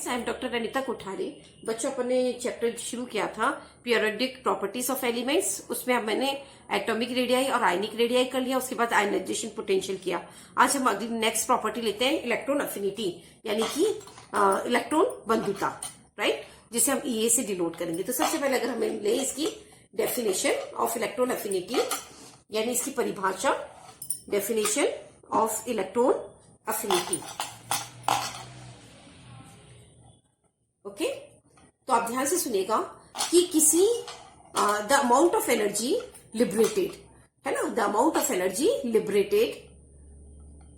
I am doctor Anita Kothari. बच्चों अपन ने chapter शुरू किया था पीरियोडिक प्रॉपर्टीज ऑफ एलिमेंट्स। उसमें अब मैंने एटॉमिक रेडियाई और आयनिक रेडियाई कर लिया, उसके बाद आयनाइजेशन पोटेंशियल किया। आज हम अगली नेक्स्ट प्रॉपर्टी लेते हैं इलेक्ट्रॉन अफिनिटी, यानी कि इलेक्ट्रॉन बंधुता, राइट, जिसे हम ईए से डिनोट करेंगे। तो सबसे पहले अगर हमें ले इसकी डेफिनेशन ऑफ इलेक्ट्रॉन अफिनिटी, यानी इसकी परिभाषा, definition of electron affinity. Okay, तो आप ध्यान से सुनिएगा कि किसी the amount of energy liberated, है ना, the amount of energy liberated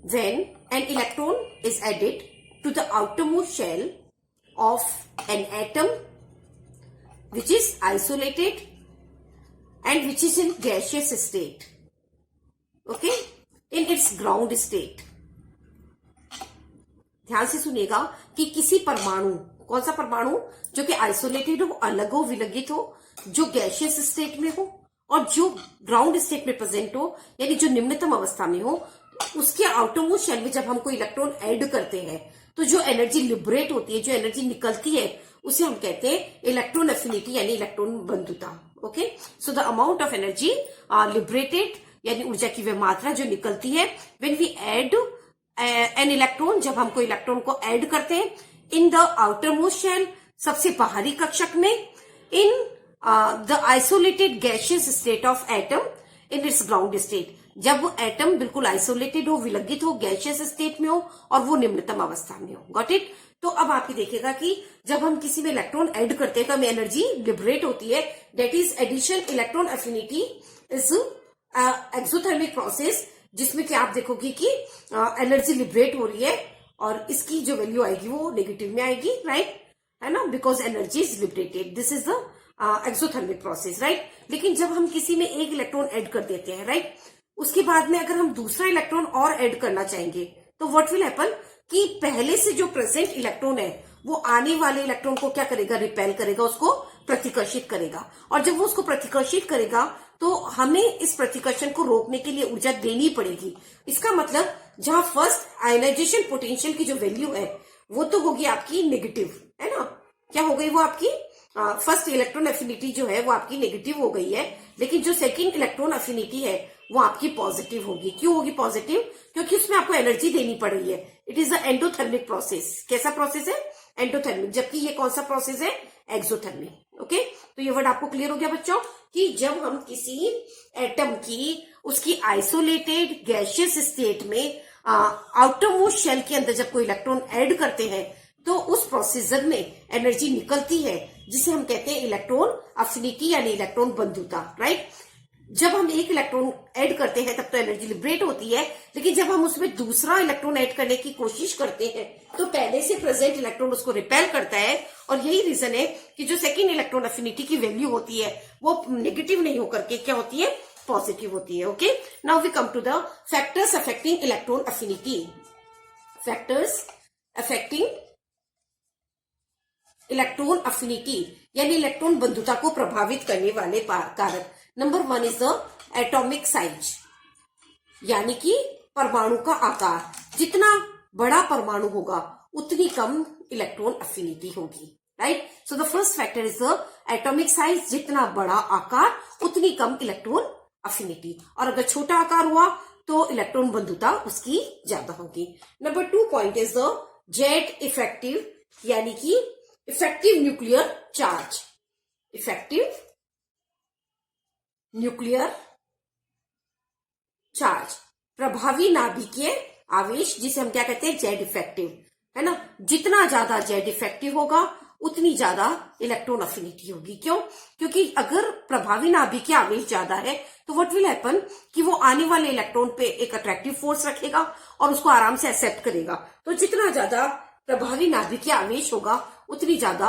when an electron is added to the outermost shell of an atom which is isolated and which is in gaseous state, okay, in its ground state. ध्यान से सुनिएगा कि किसी परमाणु, कौन सा परमाणु, जो कि आइसोलेटेड हो, अलग हो, विलगित हो, जो गैसियस स्टेट में हो और जो ग्राउंड स्टेट में प्रेजेंट हो, यानी जो निम्नतम अवस्था में हो, उसके आउटरमोस्ट शेल में जब हम कोई इलेक्ट्रॉन ऐड करते हैं तो जो एनर्जी लिबरेट होती है, जो एनर्जी निकलती है, उसे हम कहते हैं इलेक्ट्रॉन अफिनिटी, यानी इलेक्ट्रॉन बंधुता। Okay, so the amount of energy liberated, यानी ऊर्जा की वह मात्रा जो निकलती है when we add an electron, जब हम कोई इलेक्ट्रॉन को ऐड करते हैं in the outer most shell, सबसे बाहरी कक्षक में, in the isolated gaseous state of atom in its ground state, जब वो एटम बिल्कुल आइसोलेटेड हो, विलगित हो, गैसियस स्टेट में हो और वो निम्नतम अवस्था में हो। Got it? तो अब आप देखिएगा कि जब हम किसी में इलेक्ट्रॉन ऐड करते हैं तो हमें एनर्जी लिबरेट होती है, that is addition. Electron affinity is exothermic process, जिसमें कि आप देखोगे कि एनर्जी लिबरेट हो रही है और इसकी जो वैल्यू आएगी वो नेगेटिव में आएगी, राइट, है ना, because energy is liberated. This is the exothermic process, right. लेकिन जब हम किसी में एक इलेक्ट्रॉन ऐड कर देते हैं, राइट, उसके बाद में अगर हम दूसरा इलेक्ट्रॉन और ऐड करना चाहेंगे तो व्हाट विल हैपन कि पहले से जो प्रेजेंट इलेक्ट्रॉन है वो आने वाले इलेक्ट्रॉन को क्या करेगा, रिपेल करेगा, उसको प्रतिकर्षित करेगा। और जब वो उसको प्रतिकर्षित करेगा तो हमें इस प्रतिकर्षण को रोकने के लिए ऊर्जा देनी पड़ेगी। इसका मतलब जहां फर्स्ट आयनाइजेशन पोटेंशियल की जो वैल्यू है वो तो होगी आपकी नेगेटिव, है ना, क्या हो गई वो आपकी फर्स्ट इलेक्ट्रॉन अफिनिटी जो है वो आपकी नेगेटिव हो गई है, लेकिन जो सेकंड इलेक्ट्रॉन अफिनिटी है वो आपकी पॉजिटिव होगी। क्यों होगी पॉजिटिव? क्योंकि उसमें आपको एनर्जी देनी पड़ रही है। It is the endothermic process. कैसा प्रोसेस है? एंडोथर्मिक। जबकि ये कौन सा प्रोसेस है? एक्सोथर्मिक। ओके, तो ये वर्ड आपको क्लियर हो गया बच्चों कि जब हम किसी एटम की उसकी आइसोलेटेड गैसियस स्टेट में आउटर मोस्ट शेल के अंदर जब कोई इलेक्ट्रॉन ऐड करते हैं तो उस प्रोसीजर में एनर्जी निकलती है, जिसे हम कहते हैं इलेक्ट्रॉन अफिनिटी, यानी इलेक्ट्रॉन बंधुता, राइट। जब हम एक इलेक्ट्रॉन ऐड करते हैं तब तो एनर्जी लिबरेट होती है, लेकिन जब हम उसमें दूसरा इलेक्ट्रॉन ऐड करने की कोशिश करते हैं तो पहले से प्रेजेंट इलेक्ट्रॉन उसको रिपेल करता है। और यही रीजन है कि जो सेकेंड इलेक्ट्रॉन अफिनिटी की वैल्यू होती है वो नेगेटिव नहीं होकर के क्या होती है, पॉजिटिव होती है। Okay, now we come to the factors affecting electron affinity. Factors affecting electron affinity, यानी इलेक्ट्रॉन बंधुता को प्रभावित करने वाले कारक। Number 1 is the atomic size, यानी कि परमाणु का आकार। जितना बड़ा परमाणु होगा उतनी कम इलेक्ट्रॉन अफिनिटी होगी, right. So the first factor is the atomic size. जितना बड़ा आकार उतनी कम इलेक्ट्रॉन अफिनिटी, और अगर छोटा आकार हुआ तो इलेक्ट्रॉन बंधुता उसकी ज्यादा होगी। Number 2 point is the jet effective, यानी कि effective nuclear charge. Effective nuclear charge, प्रभावी नाभिकीय आवेश, जिसे हम क्या कहते हैं, जेड इफेक्टिव, है ना। जितना ज्यादा जेड इफेक्टिव होगा उतनी ज्यादा इलेक्ट्रॉन अफिनिटी होगी। क्यों? क्योंकि अगर प्रभावी नाभिकीय आवेश ज्यादा है तो व्हाट विल हैपन कि वो आने वाले इलेक्ट्रॉन पे एक अट्रैक्टिव फोर्स रखेगा और उसको आराम से एक्सेप्ट करेगा। तो जितना ज्यादा प्रभावी नाभिकीय आवेश होगा उतनी ज्यादा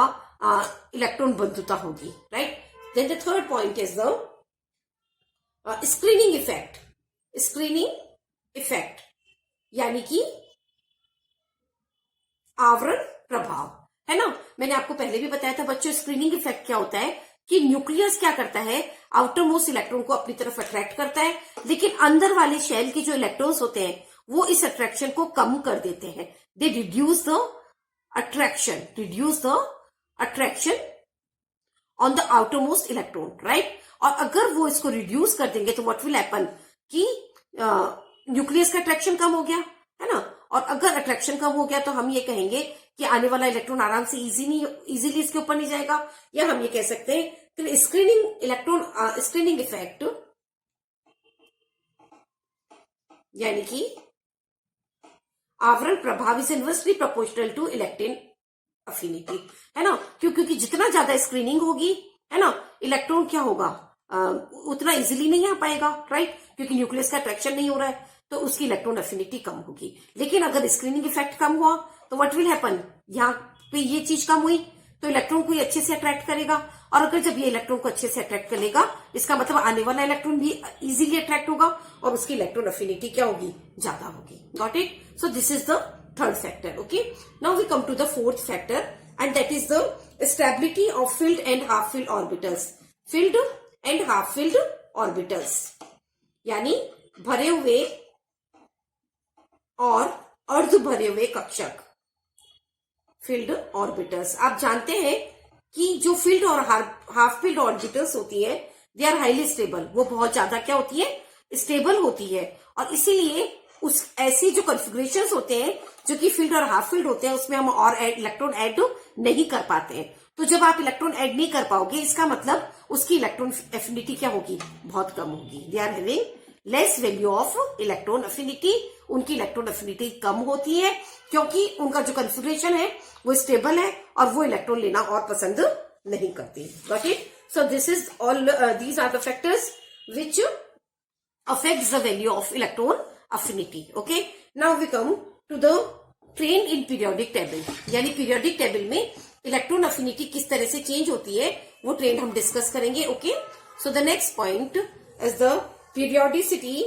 इलेक्ट्रॉन बंधुता होगी, right. Then the third point is the screening effect. Screening effect यानी कि आवरण प्रभाव, है ना। मैंने आपको पहले भी बताया था बच्चों, स्क्रीनिंग इफेक्ट क्या होता है कि न्यूक्लियस क्या करता है, आउटर मोस्ट इलेक्ट्रॉन को अपनी तरफ अट्रैक्ट करता है, लेकिन अंदर वाले शेल के जो इलेक्ट्रॉन्स होते हैं वो इस अट्रैक्शन को कम कर देते हैं। They reduce the attraction, reduce the attraction on the outermost electron, right? और अगर वो इसको रिड्यूस कर देंगे तो what will happen कि न्यूक्लियस का अट्रैक्शन कम हो गया, है ना? और अगर अट्रैक्शन कम हो गया तो हम ये कहेंगे कि आने वाला इलेक्ट्रॉन आराम से इजीली इसके ऊपर नहीं जाएगा, या हम ये कह सकते हैं कि स्क्रीनिंग इफेक्ट, यानी कि आवरण प्रभाव is inversely proportional two electron affinity, है ना? क्योंकि जितना ज्यादा स्क्रीनिंग होगी, है ना, इलेक्ट्रॉन क्या होगा, उतना इजीली नहीं आ पाएगा, राइट? क्योंकि न्यूक्लियस का अट्रैक्शन नहीं हो रहा है तो उसकी इलेक्ट्रॉन अफिनिटी कम होगी। लेकिन अगर स्क्रीनिंग इफेक्ट कम हुआ तो व्हाट विल हैपन, यहाँ पे ये चीज कम हुई तो इलेक्ट्रॉन को ये अच्छे से अट्रैक्ट करेगा, और अगर जब ये इलेक्ट्रॉन को अच्छे से अट्रैक्ट करेगा इसका मतलब आने वाला इलेक्ट्रॉन भी इजीली अट्रैक्ट होगा और उसकी इलेक्ट्रॉन अफिनिटी क्या होगी, ज्यादा होगी। Got it? So this is the third factor. Okay, now we come to the fourth factor, and that is the stability of filled and half filled orbitals. Filled and half filled orbitals यानी भरे हुए और अर्ध भरे हुए कक्षक, field orbitals. आप जानते हैं कि जो फील्ड और हाफ फील्ड ऑर्बिटल्स होती है, दे आर हाईली स्टेबल, वो बहुत ज्यादा क्या होती है, स्टेबल होती है, और इसीलिए उस ऐसी जो कॉन्फ़िगरेशंस होते हैं जो कि फील्ड और हाफ फील्ड होते हैं उसमें हम और इलेक्ट्रॉन ऐड नहीं कर पाते हैं। तो जब आप इलेक्ट्रॉन ऐड नहीं कर पाओगे इसका मतलब उसकी इलेक्ट्रॉन एफिनिटी क्या होगी, बहुत कम होगी। They are having less value of electron affinity, उनकी इलेक्ट्रॉन एफिनिटी कम होती है क्योंकि उनका जो कॉन्फ़िगरेशन है वो स्टेबल है और वो इलेक्ट्रॉन लेना और पसंद नहीं करती। Got it? So this is all, these are the factors which affects the value of electron affinity. Okay, now we come to the trend in periodic table, यानी periodic table में इलेक्ट्रॉन अफिनिटी किस तरह से change होती है वो trend हम discuss करेंगे। Okay, so the next point is the periodicity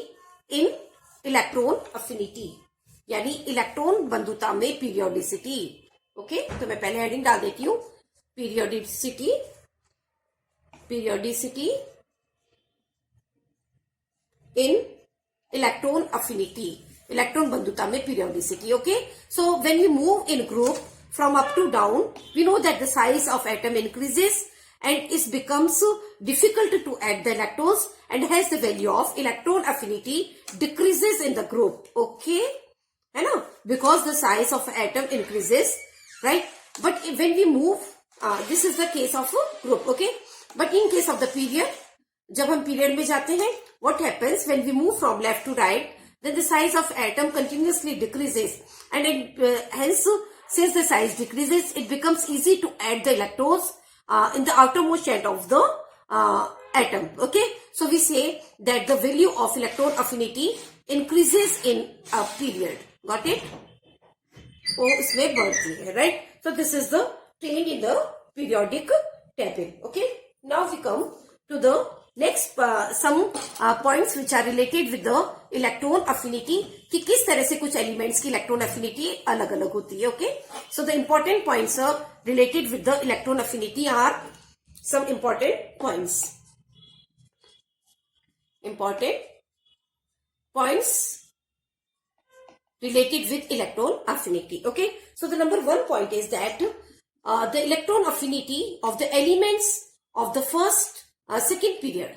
in electron affinity, यानी इलेक्ट्रॉन बंधुता में पीरियोडिसिटी। ओके, तो मैं पहले हेडिंग डाल देती हूँ, periodicity in electron affinity, electron बंधुता में periodicity. Okay, so when we move in group from up to down, we know that the size of atom increases and it becomes difficult to add the electrons, and hence the value of electron affinity decreases in the group. Okay, है ना, because the size of atom increases, right? But when we move, this is the case of a group. Okay, but in case of the period, जब हम period में जाते हैं, what happens when we move from left to right, then the size of atom continuously decreases, and hence since the size decreases it becomes easy to add the electrons in the outermost end of the atom. Okay, so we say that the value of electron affinity increases in a period. Got it? वो इसमें बढ़ती है, right? So this is the change in the periodic table. Okay, now we come to the next some points which are related with the electron affinity, कि किस तरह से कुछ elements की electron affinity अलग अलग होती है। Okay, so the important points related with the electron affinity are some important points related with electron affinity. Okay, so the number one point is that the electron affinity of the elements of the first second period,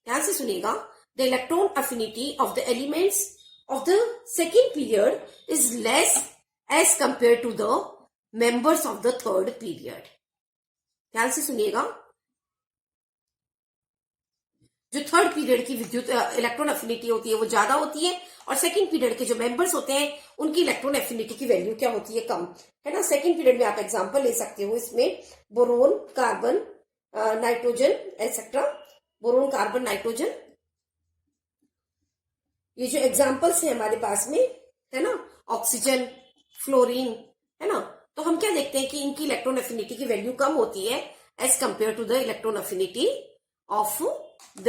ध्यान से सुनिएगा, the electron affinity of the elements of the second period is less as compared to the members of the third period. ध्यान से सुनिएगा, जो third period की विद्युत electron affinity होती है वो ज्यादा होती है, और सेकंड पीरियड के जो मेंबर्स होते हैं उनकी इलेक्ट्रॉन एफिनिटी की वैल्यू क्या होती है, कम, है ना। सेकंड पीरियड में आप एग्जांपल ले सकते हो, इसमें boron, carbon, nitrogen etcetera, boron, carbon, nitrogen, ये जो एग्जांपल्स है हमारे पास में, है ना, ऑक्सीजन, फ्लोरीन, है ना। तो हम क्या देखते हैं कि इनकी इलेक्ट्रॉन एफिनिटी की वैल्यू कम होती है as compare to the electron affinity of the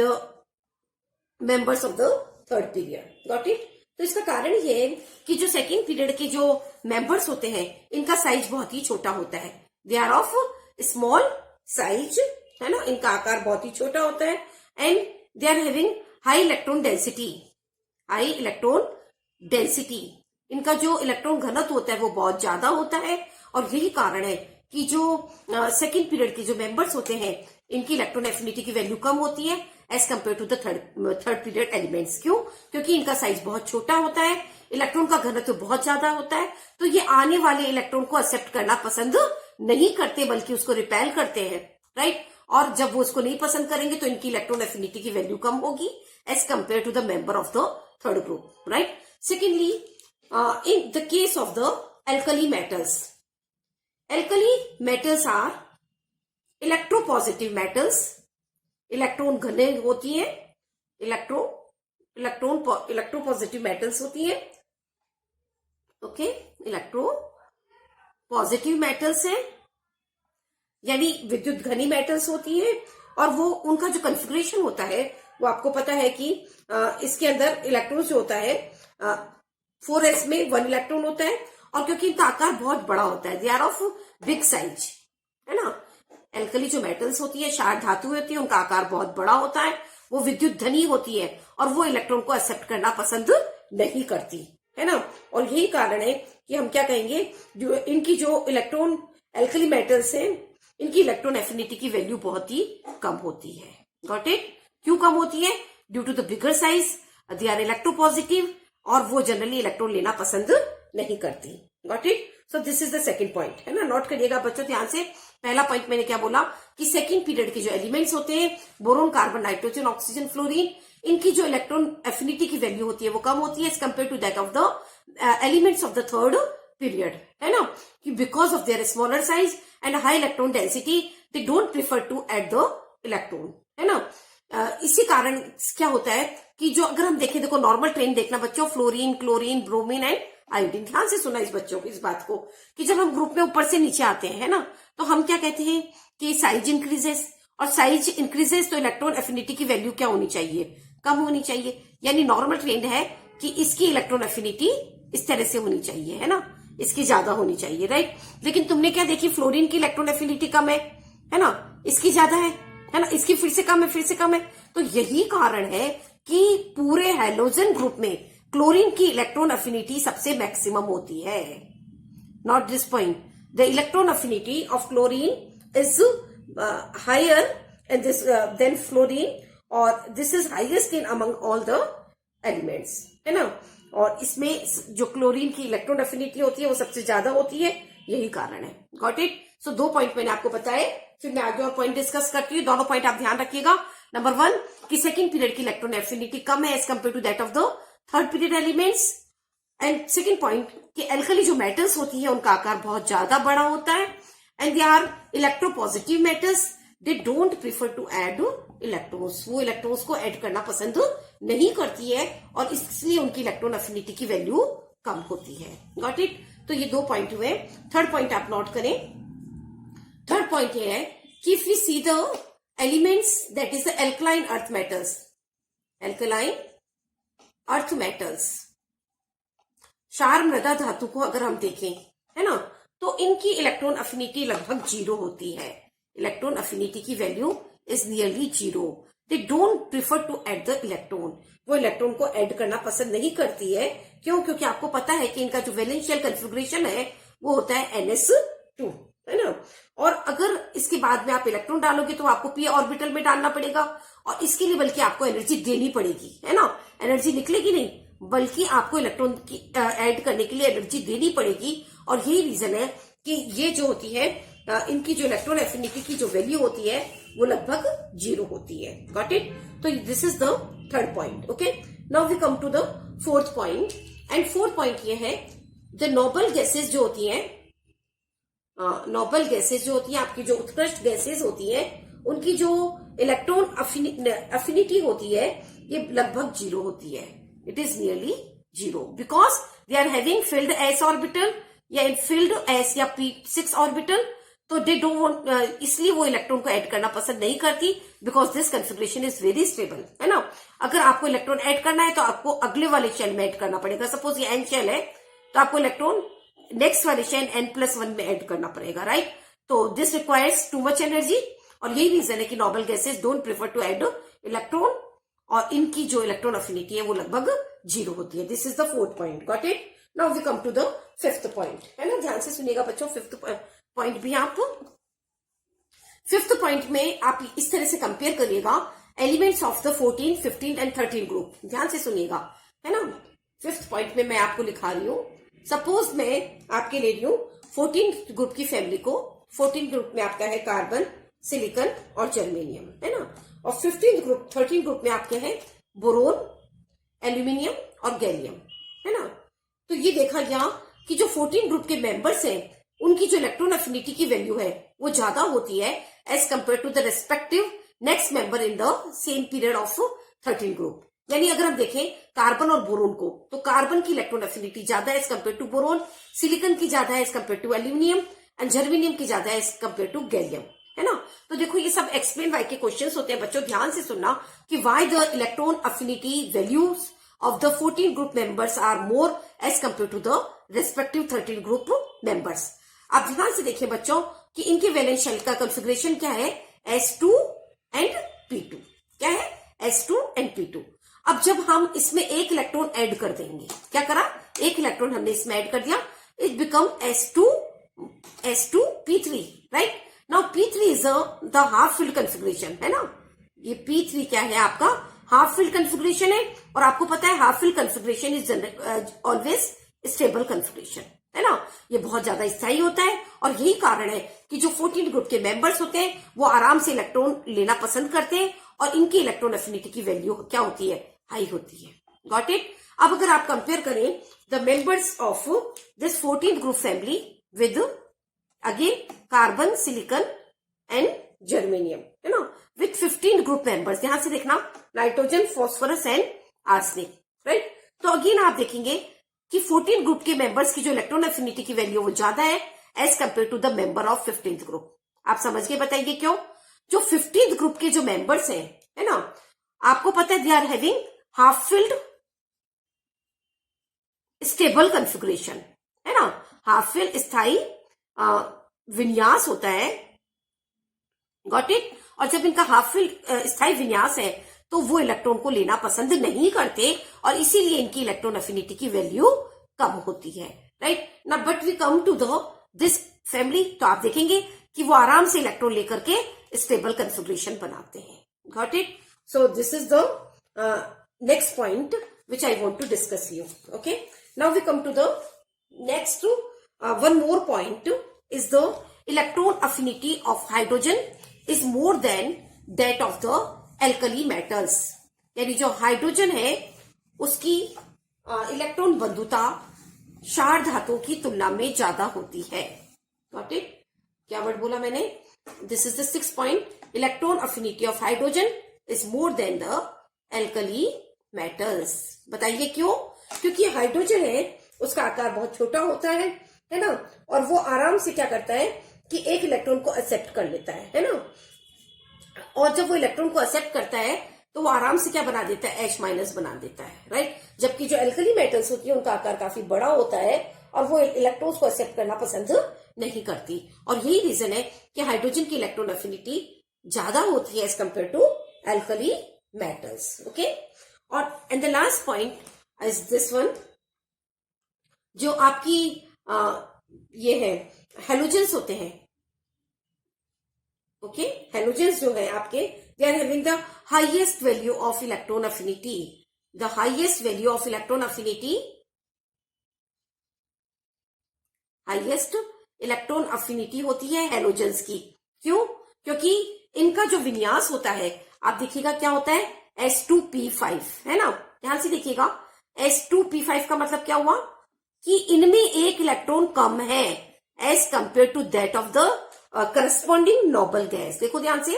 members of the third period. Got it? तो इसका कारण ये है कि जो सेकेंड पीरियड के जो मेंबर्स होते हैं इनका साइज बहुत ही छोटा होता है, they are of small size, है ना, इनका आकार बहुत ही छोटा होता है, and they are having high electron density, इनका जो इलेक्ट्रॉन घनत्व होता है वो बहुत ज्यादा होता है, और यही कारण है कि जो सेकेंड पीरियड के जो मेंबर्स होते हैं इनकी इलेक्ट्रॉन एफिनिटी की वैल्यू कम होती है as compare to the third period elements. क्यों? क्योंकि इनका साइज बहुत छोटा होता है, इलेक्ट्रॉन का घनत्व बहुत ज्यादा होता है, तो ये आने वाले इलेक्ट्रॉन को एक्सेप्ट करना पसंद नहीं करते बल्कि उसको रिपेल करते हैं, राइट। और जब वो उसको नहीं पसंद करेंगे तो इनकी इलेक्ट्रॉन एफिनिटी की वैल्यू कम होगी as compare to the member of the third group, right. Secondly, in the case of the alkali metals are electropositive metals, electron घने होती है, इलेक्ट्रोपॉजिटिव मेटल्स होती है, ओके। इलेक्ट्रोपॉजिटिव मेटल्स है यानी विद्युत घनी मेटल्स होती है, और वो उनका जो कॉन्फ़िगरेशन होता है वो आपको पता है कि इसके अंदर इलेक्ट्रॉन जो होता है 4s में 1 इलेक्ट्रॉन होता है, और क्योंकि इनका आकार बहुत बड़ा होता है, they are of big size, है ना। एल्कली जो मेटल्स होती है, क्षार धातु होती है, उनका आकार बहुत बड़ा होता है, वो विद्युत धनी होती है और वो इलेक्ट्रॉन को एक्सेप्ट करना पसंद नहीं करती, है ना। और यही कारण है कि हम क्या कहेंगे, जो इनकी जो इलेक्ट्रॉन एल्कली मेटल्स हैं इनकी इलेक्ट्रॉन एफिनिटी की वैल्यू बहुत ही कम होती है। Got it? क्यों कम होती है? Due to the bigger size, they are electropositive, और वो जनरली इलेक्ट्रॉन लेना पसंद नहीं करती। Got it? So this is the second point, है ना। नोट करिएगा बच्चों ध्यान से। पहला पॉइंट मैंने क्या बोला कि सेकंड पीरियड के जो एलिमेंट्स होते हैं, boron, carbon, nitrogen, oxygen, fluorine, इनकी जो इलेक्ट्रॉन एफिनिटी की वैल्यू होती है वो कम होती है as compare to that of the elements of the third period, है ना। कि because of their smaller size and high electron density they don't prefer to add the electron, है ना। इसी कारण क्या होता है कि जो अगर हम देखें, देखो नॉर्मल ट्रेन देखना बच्चों, fluorine, chlorine, bromine and iodine, ध्यान से सुना इस बच्चों को इस बात को कि जब हम ग्रुप में ऊपर से नीचे आते हैं, है ना, तो हम क्या कहते हैं कि साइज इंक्रीजेस, और साइज इंक्रीजेस तो इलेक्ट्रॉन एफिनिटी की वैल्यू क्या होनी चाहिए? कम होनी चाहिए। यानी नॉर्मल ट्रेंड है कि इसकी इलेक्ट्रॉन एफिनिटी इस तरह से होनी चाहिए, है ना, इसकी ज्यादा होनी चाहिए, राइट। लेकिन तुमने क्या देखी, फ्लोरीन की इलेक्ट्रॉन एफिनिटी कम है ना, इसकी ज्यादा है ना, इसकी फिर से कम है, फिर से कम है। तो यही कारण है कि पूरे हैलोजन ग्रुप में क्लोरीन की इलेक्ट्रॉन अफिनिटी सबसे मैक्सिमम होती है। Not this point, the electron affinity of chlorine is higher and this then fluorine, और this is highest in among all the elements, है ना। और इसमें जो क्लोरीन की इलेक्ट्रॉन अफिनिटी होती है वो सबसे ज्यादा होती है, यही कारण है। Got it? सो 2 पॉइंट मैंने आपको बताए, फिर मैं आगे और पॉइंट डिस्कस करती हूँ। दोनों पॉइंट आप ध्यान रखिएगा। नंबर 1 कि सेकंड पीरियड की इलेक्ट्रॉन एफिनिटी कम है as compare to that of the third period elements, and second point कि एल्कली जो मेटल्स होती है उनका आकार बहुत ज्यादा बड़ा होता है, and they are electropositive metals, they don't prefer to add electrons, वो इलेक्ट्रॉन्स को ऐड करना पसंद नहीं करती है, और इसलिए उनकी इलेक्ट्रॉन एफिनिटी की वैल्यू कम होती है। Got it? तो ये 2 पॉइंट हुए। थर्ड पॉइंट आप नोट करें। थर्ड पॉइंट ये है कि if we see the elements that is the alkaline earth metals, alkaline earth metals, क्षार मृदा धातु को अगर हम देखें, है ना, तो इनकी इलेक्ट्रॉन अफिनिटी लगभग 0 होती है। इलेक्ट्रॉन अफिनिटी की value is nearly 0। They don't prefer to add the electron, वो इलेक्ट्रॉन को ऐड करना पसंद नहीं करती है। क्यों? क्योंकि आपको पता है कि इनका जो वैलेंशियल कन्फिग्रेशन है वो होता है NS2, है ना। और अगर इसके बाद में आप इलेक्ट्रॉन डालोगे तो आपको p ऑर्बिटल में डालना पड़ेगा, और इसके लिए बल्कि आपको एनर्जी देनी पड़ेगी, है ना। एनर्जी निकलेगी नहीं, बल्कि आपको इलेक्ट्रॉन की ऐड करने के लिए एनर्जी देनी पड़ेगी, और यही रीजन है कि ये जो होती है इनकी जो इलेक्ट्रॉन एफिनिटी की जो वैल्यू होती है वो लगभग 0 होती है। Got it? तो this is the third point. Okay, now we come to the fourth point, and fourth point ये है द नोबल गैसेस जो होती हैं, नोबल गैसेस जो होती है, आपकी जो उत्कृष्ट गैसेस होती है, उनकी जो इलेक्ट्रॉन अफिनिटी होती है ये लगभग 0 होती है। It is nearly 0 because they are having filled s orbital या फिल्ड s या p6 ऑर्बिटल, तो दे डोंट वांट, इसलिए वो इलेक्ट्रॉन को ऐड करना पसंद नहीं करती, because this configuration is very stable, है ना। अगर आपको इलेक्ट्रॉन ऐड करना है तो आपको अगले वाले शेल में ऐड करना पड़ेगा। सपोज ये n शेल है तो आपको इलेक्ट्रॉन नेक्स्ट वाले शेल n+1 में ऐड करना पड़ेगा, राइट। तो this requires too much energy, और यही रीजन है कि noble gases don't prefer to add electron, और इनकी जो इलेक्ट्रॉन अफिनिटी है वो लगभग 0 होती है। This is the fourth point. Got it? Now we come to the fifth point, है ना, ध्यान से सुनिएगा बच्चों। फिफ्थ पॉइंट भी आप फिफ्थ पॉइंट में आप इस तरह से कंपेयर करिएगा elements of the 14, 15 and 13 group. ध्यान से सुनिएगा, है ना। फिफ्थ पॉइंट में मैं आपको लिखा रही हूं, सपोज मैं आपके ले रही हूं 14 ग्रुप की फैमिली को। 14 ग्रुप में आपका है कार्बन, सिलिकॉन और जर्मेनियम, है ना। और 13 ग्रुप में आपके हैं बोरोन, एल्यूमिनियम और गैलियम, है ना। तो ये देखा गया कि जो 14 ग्रुप के मेंबर्स हैं उनकी जो इलेक्ट्रॉन एफिनिटी की वैल्यू है वो ज्यादा होती है as compare to the respective next member in the same period of 13 group. यानी अगर हम देखें कार्बन और बोरोन को, तो कार्बन की इलेक्ट्रॉन एफिनिटी ज्यादा है as compare to boron, silicon की ज्यादा है as compare to aluminium and germanium की ज्यादा है एज कंपेयर टू गैलियम, है ना। तो देखो ये सब एक्सप्लेन वाई के क्वेश्चंस होते हैं बच्चों। ध्यान से सुनना कि why the electron affinity values of the 14 group members are more as compared to the respective 13 group members। आप ध्यान से देखिए बच्चों कि इनके वैलेंस शेल का कॉन्फ़िगरेशन क्या है, S2 एंड P2। क्या है, S2 एंड P2। अब जब हम इसमें एक इलेक्ट्रॉन ऐड कर देंगे, क्या करा, एक इलेक्ट्रॉन हमने इसमें ऐड कर दिया, it become S2 P3, right. Now P3 is the half filled configuration, है ना। ये P3 क्या है, आपका हाफ फिल्ड कॉन्फ़िगरेशन है। और आपको पता है half filled configuration is always stable configuration, है ना। ये बहुत ज्यादा स्थायी होता है और यही कारण है कि जो 14 ग्रुप के मेंबर्स होते हैं वो आराम से इलेक्ट्रॉन लेना पसंद करते हैं और इनकी इलेक्ट्रॉन एफिनिटी की वैल्यू क्या होती है, हाई होती है। Got it. अब अगर आप कंपेयर करें the members of this 14 group family with again carbon, silicon and germanium, है ना, विथ 15 ग्रुप मेंबर्स। ध्यान से देखना, nitrogen, phosphorus and arsenic, right. तो अगेन आप देखेंगे कि 14 ग्रुप के मेंबर्स की जो इलेक्ट्रॉन एफिनिटी की वैल्यू वो ज्यादा है as compare to the member of 15th group. आप समझ के बताइए क्यों। जो 15th ग्रुप के जो मेंबर्स हैं, है ना, आपको पता है they are having half filled stable configuration, है ना। हाफ फिल्ड स्थायी विन्यास होता है, गॉट इट। और जब इनका हाफ फिल्ड स्थायी विन्यास है तो वो इलेक्ट्रॉन को लेना पसंद नहीं करते और इसीलिए इनकी इलेक्ट्रॉन एफिनिटी की वैल्यू कम होती है, राइट ना। But we come to this family, तो आप देखेंगे कि वो आराम से इलेक्ट्रॉन लेकर के स्टेबल कॉन्फ़िगरेशन बनाते हैं, got it. So this is the next point which I want to discuss you. Okay, now we come to the next one more point is the electron affinity of hydrogen is more than that of the alkali metals। यानी जो hydrogen है उसकी electron बंधुता क्षार धातुओं की तुलना में ज्यादा होती है। Got it. क्या वर्ड बोला मैंने, this is the 6th point. Electron affinity of hydrogen is more then the alkali metals. बताइए क्यों। क्योंकि हाइड्रोजन है उसका आकार बहुत छोटा होता है ना, और वो आराम से क्या करता है कि एक इलेक्ट्रॉन को एक्सेप्ट कर लेता है ना। और जब वो इलेक्ट्रॉन को एक्सेप्ट करता है तो वो आराम से क्या बना देता है, H- बना देता है, राइट। जबकि जो एल्कली मेटल्स होती है उनका आकार काफी बड़ा होता है और वो इलेक्ट्रॉन्स को एक्सेप्ट करना पसंद नहीं करती। और यही रीजन है कि हाइड्रोजन की इलेक्ट्रॉन एफिनिटी ज्यादा होती है as compare to alkali metals. Okay, और and the last point is this one, जो आपकी ये है हेलोजेंस होते हैं। ओके, हेलोजेंस जो है आपके they are having the highest value of electron affinity. The highest value of electron affinity, highest electron affinity होती है हेलोजेंस की। क्यों? क्योंकि इनका जो विन्यास होता है आप देखिएगा क्या होता है, S2P5, है ना। ध्यान से देखिएगा, S2P5 का मतलब क्या हुआ कि इनमें एक इलेक्ट्रॉन कम है as compare to that of the corresponding noble gas. देखो ध्यान से,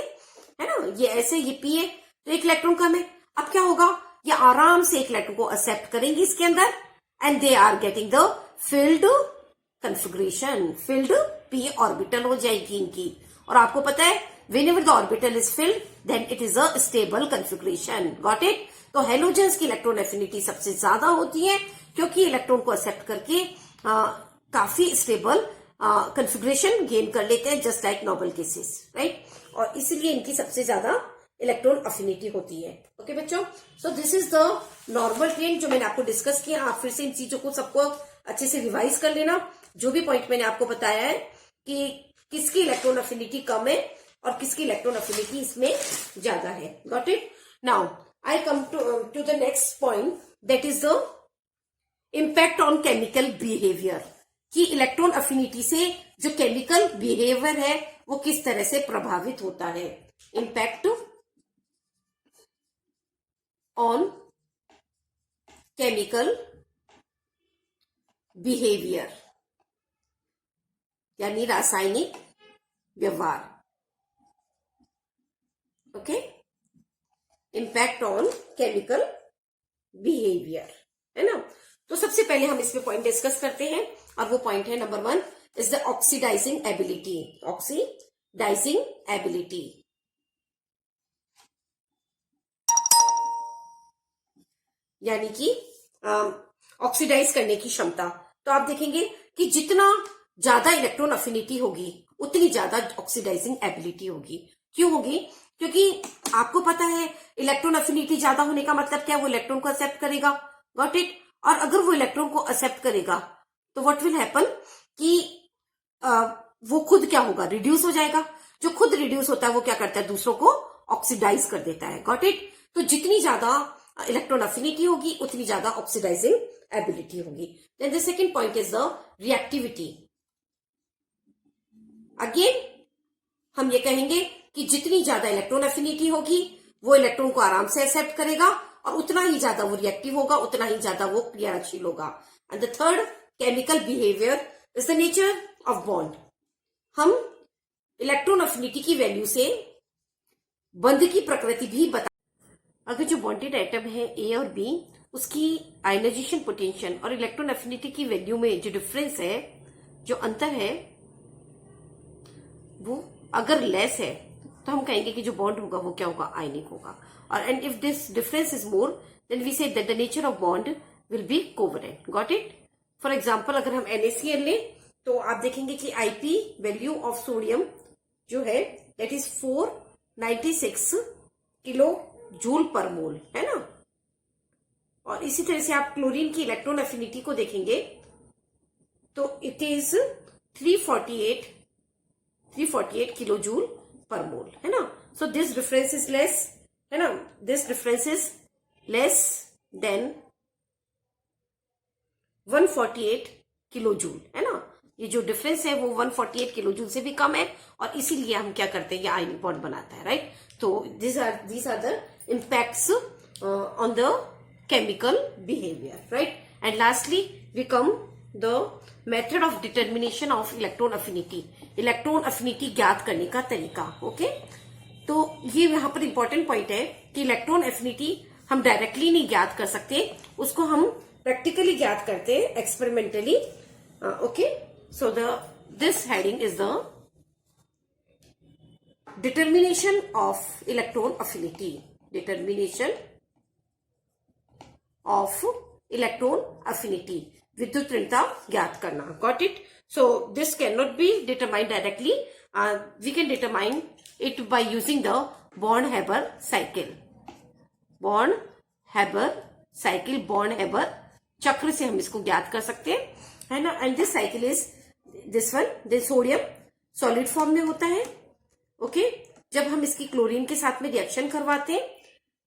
है ना, ये ऐसे ये P है तो एक इलेक्ट्रॉन कम है। अब क्या होगा, ये आराम से एक इलेक्ट्रॉन को एक्सेप्ट करेंगे इसके अंदर and they are getting the filled configuration, filled P orbital हो जाएगी इनकी। और आपको पता है whenever the orbital is filled then it is a stable configuration। got it। तो हेलोजेंस की इलेक्ट्रॉन एफिनिटी सबसे ज्यादा होती है क्योंकि इलेक्ट्रॉन को एक्सेप्ट करके काफी स्टेबल कॉन्फ़िगरेशन गेन कर लेते हैं, just like noble gases, right. और इसलिए इनकी सबसे ज्यादा इलेक्ट्रॉन अफिनिटी होती है। ओके बच्चों, सो this is the normal trend जो मैंने आपको डिस्कस किया। आप फिर से इन चीजों को सबको अच्छे से रिवाइज कर लेना जो भी पॉइंट मैंने आपको बताया है कि किसकी इलेक्ट्रॉन अफिनिटी कम है और किसकी इलेक्ट्रॉन अफिनिटी इसमें ज्यादा है. Got it. Now I come to the next point, that is the impact on chemical behaviour, कि इलेक्ट्रॉन अफिनिटी से जो केमिकल बिहेवियर है वो किस तरह से प्रभावित होता है. इम्पैक्ट ऑन केमिकल बिहेवियर यानी रासायनिक व्यवहार. Okay, impact on chemical behaviour, है ना. तो सबसे पहले हम इसमें पॉइंट डिस्कस करते हैं और वो पॉइंट है number 1 is the oxidising ability. Oxidising ability यानी कि ऑक्सीडाइज करने की क्षमता. तो आप देखेंगे कि जितना ज्यादा इलेक्ट्रॉन अफिनिटी होगी उतनी ज्यादा ऑक्सीडाइजिंग एबिलिटी होगी. क्यों होगी? क्योंकि आपको पता है इलेक्ट्रॉन अफिनिटी ज्यादा होने का मतलब क्या है, वो इलेक्ट्रॉन को एक्सेप्ट करेगा. Got it. और अगर वो इलेक्ट्रॉन को एक्सेप्ट करेगा तो व्हाट विल हैपन कि वो खुद क्या होगा, रिड्यूस हो जाएगा. जो खुद रिड्यूस होता है वो क्या करता है, दूसरों को ऑक्सीडाइज कर देता है. Got it. तो जितनी ज्यादा इलेक्ट्रॉन अफिनिटी होगी उतनी ज्यादा ऑक्सीडाइजिंग एबिलिटी होगी. Then the second point is the reactivity. Again हम ये कहेंगे कि जितनी ज्यादा इलेक्ट्रॉन अफिनिटी होगी वो इलेक्ट्रॉन को आराम से एक्सेप्ट करेगा और उतना ही ज्यादा वो रिएक्टिव होगा, उतना ही ज्यादा वो क्रियाशील होगा. And the third chemical behaviour is the nature of bond. हम इलेक्ट्रॉन अफिनिटी की वैल्यू से बंध की प्रकृति भी बता. अगर जो बॉन्डेड एटम है ए और बी, उसकी आयनाइजेशन पोटेंशियल और इलेक्ट्रॉन अफिनिटी की वैल्यू में जो डिफरेंस है, जो अंतर है, वो अगर लेस है तो हम कहेंगे कि जो बॉन्ड होगा वो क्या होगा, आयनिक होगा. और and if this difference is more than we say that the nature of bond will be covalent. Got it. For example अगर हम NaCl लें तो आप देखेंगे कि IP वैल्यू ऑफ सोडियम जो है दैट इज 496 किलो जूल पर मोल, है ना. और इसी तरह से आप क्लोरीन की इलेक्ट्रॉन अफिनिटी को देखेंगे तो इट इज 348 किलो जूल पर मोल, है ना. So this difference is less, है ना. This difference is less than 148 kilo joule, है ना. ये जो डिफरेंस है वो 148 किलो जूल से भी कम है और इसीलिए हम क्या करते हैं, ये आयनिक बॉन्ड बनाता है. राइट. तो these are the impacts on the chemical behavior, right. And lastly we come the method of determination of electron affinity. Electron affinity ज्ञात करने का तरीका. ओके. तो ये यहाँ पर इंपॉर्टेंट पॉइंट है कि इलेक्ट्रॉन अफिनिटी हम डायरेक्टली नहीं ज्ञात कर सकते, उसको हम प्रैक्टिकली ज्ञात करते हैं, experimentally. Okay. So this heading is the determination of electron affinity. Determination of electron affinity. विद्युत ऋणता ज्ञात करना. Got it? So this cannot be determined directly. We can determine it by using the Born-Haber cycle. Born-Haber cycle, Born-Haber चक्र से हम इसको ज्ञात कर सकते हैं, है ना. And this cycle is this one. This sodium solid form में होता है. ओके. जब हम इसकी क्लोरीन के साथ में रिएक्शन करवाते हैं,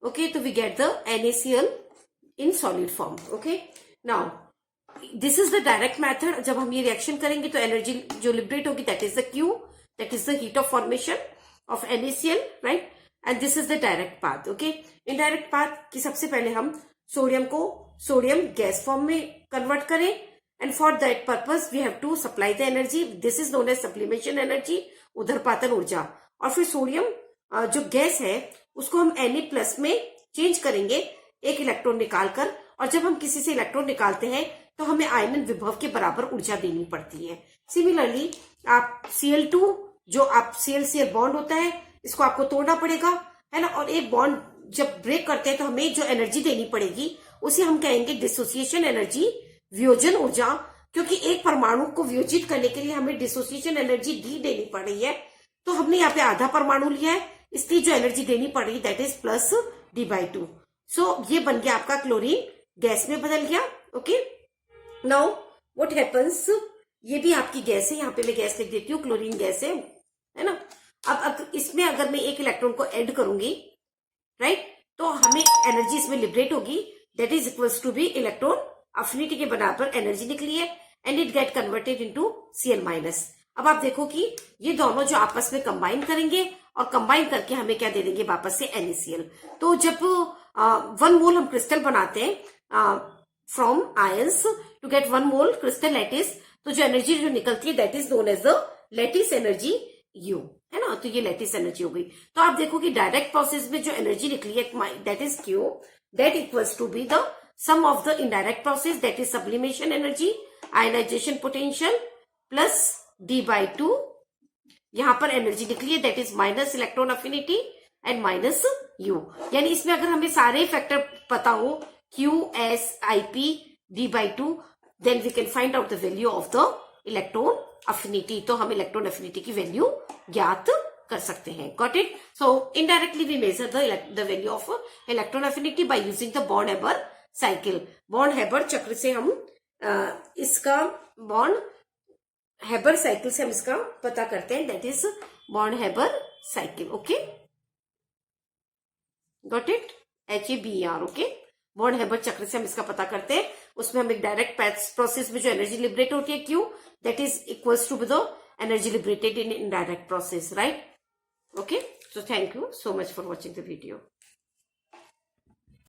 ओके, तो we get the NaCl in solid form. Okay. Now this is the direct method. जब हम ये रिएक्शन करेंगे तो एनर्जी जो लिबरेट होगी that is the Q, that is the heat of formation of NaCl, right. And this is the direct path. Okay. Indirect path की सबसे पहले हम सोडियम को सोडियम गैस फॉर्म में कन्वर्ट करें and for that purpose we have to supply the energy. This is known as sublimation energy, उधरपातन ऊर्जा. और फिर सोडियम जो गैस है उसको हम Na+ में चेंज करेंगे एक इलेक्ट्रॉन निकालकर. और जब हम किसी से इलेक्ट्रॉन निकालते हैं तो हमें आयनन विभव के बराबर ऊर्जा देनी पड़ती है. सिमिलरली आप Cl2 जो आप Cl बॉन्ड होता है इसको आपको तोड़ना पड़ेगा, है ना. और एक बॉन्ड जब ब्रेक करते हैं तो हमें जो एनर्जी देनी पड़ेगी उसे हम कहेंगे डिसोसिएशन एनर्जी, वियोजन ऊर्जा. क्योंकि एक परमाणु को वियोजित करने के लिए हमें डिसोसिएशन एनर्जी D देनी पड़ रही है, तो हमने यहाँ पे आधा परमाणु लिया है, इसलिए जो एनर्जी देनी पड़ रही दैट इज प्लस D/2. सो ये बन गया आपका क्लोरीन गैस में बदल गया. ओके. नाउ व्हाट हैपन्स, ये भी आपकी गैस है, यहाँ पे मैं गैस लिख देती हूँ, क्लोरीन गैस है ना। अब इसमें अगर मैं एक इलेक्ट्रॉन को ऐड करूंगी, राइट, तो हमें एनर्जी इसमें लिबरेट होगी, that is equals to be electron affinity के बराबर एनर्जी निकली है, and it get converted into Cl-। अब आप देखो कि ये दोनों जो आपस में कंबाइन करेंगे और कंबाइन करके हमें क्या दे देंगे वापस से NaCl। तो जब 1 मोल हम क्रिस्टल बनाते हैं from ions to get 1 mole crystal lattice, तो जो एनर्जी जो निकलती है that is known as the lattice energy U, है ना। तो ये लैटिस एनर्जी हो गई। तो आप देखो कि डायरेक्ट प्रोसेस में जो एनर्जी निकली है that is Q, that equals to be the sum of the indirect process that is sublimation energy, ionisation potential plus D/2, यहां पर एनर्जी निकली है that is minus electron affinity and minus U। यानी इसमें अगर हमें सारे फैक्टर पता हो Q, S, IP, D/2, then we can find out the value of the electron affinity. तो हम इलेक्ट्रॉन अफिनिटी की वैल्यू ज्ञात कर सकते हैं। Got it. So indirectly we measure the value of electron affinity by using the Born Haber cycle. Born Haber चक्र से हम इसका बॉर्न हेबर साइकिल से हम इसका पता करते हैं, that is Born Haber cycle. Okay, got it, HABER। Okay, Born Haber चक्र से हम इसका पता करते हैं। उसमें हम एक डायरेक्ट प्रोसेस में जो एनर्जी लिबरेट होती है Q, that is equals to the energy liberated in indirect process, right. Okay, so thank you so much for watching the video.